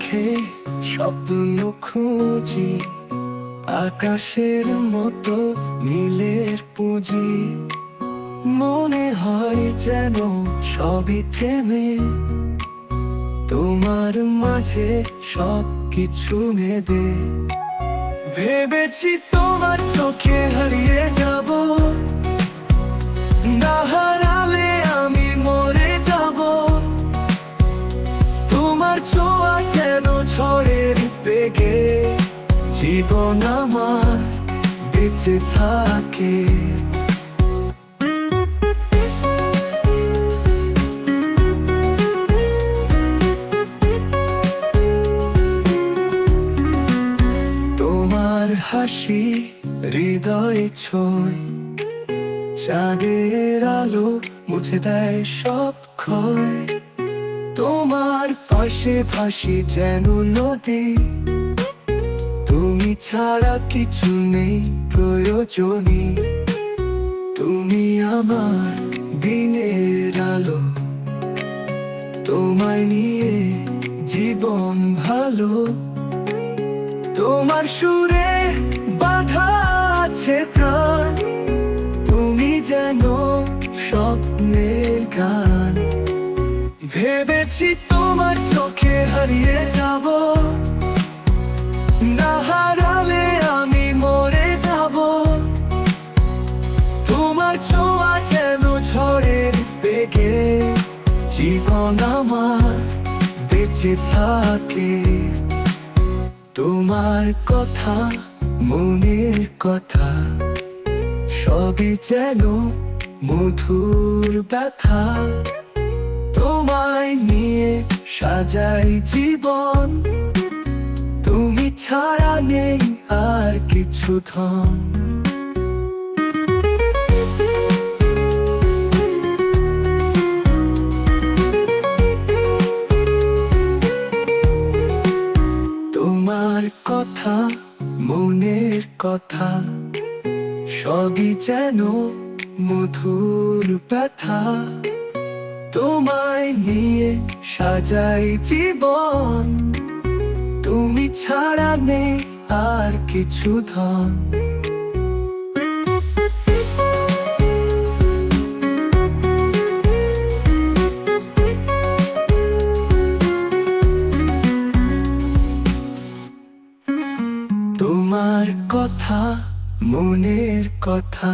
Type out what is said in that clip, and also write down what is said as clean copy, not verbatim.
চোখে স্বপ্ন খুঁজি, আকাশের মতো নীলের পুঁজি। মনে হয় যেন সবই থেমে, তোমার মাঝে সব কিছু নেবে। ভেবেছি তোমার চোখে হারিয়ে যাব, না হারালে আমি মরে যাব। তোমার ছোঁয়া যেন ঝড়ের বেগে, জীবন আমার বেঁচে থাকে। তোমার হাসি হৃদয়ে ছোঁয়, চাঁদের আলো মুছে দেয় সব ক্ষয়। তোমার পাশে ভাসি যেন নদী, তুমি ছাড়া কিছু নেই প্রয়োজনই। তুমি আমার দিনের আলো, তোমায় নিয়ে জীবন ভালো। তোমার সুরে বাঁধা আছে প্রাণ, তুমি যেন স্বপ্নের গান। ভেবেছি তোমার চোখে হারিয়ে যাব, না হারালে আমি মরে যাব। তোমার ছোঁয়া যেন ঝড়ের বেগে, জীবন আমার বেঁচে থাকে। তোমার কথা মনের কথা, সবই যেন মধুর ব্যথা। তোমায় নিয়ে সাজাই জীবন, তুমি ছাড়া নেই আর কিছু ধন। তোমার কথা মনের কথা, সবই যেন মধুর ব্যথা। তোমায় নিয়ে সাজাই জীবন, তুমি ছাড়া নেই আর কিছু ধন। তোমার কথা মনের কথা।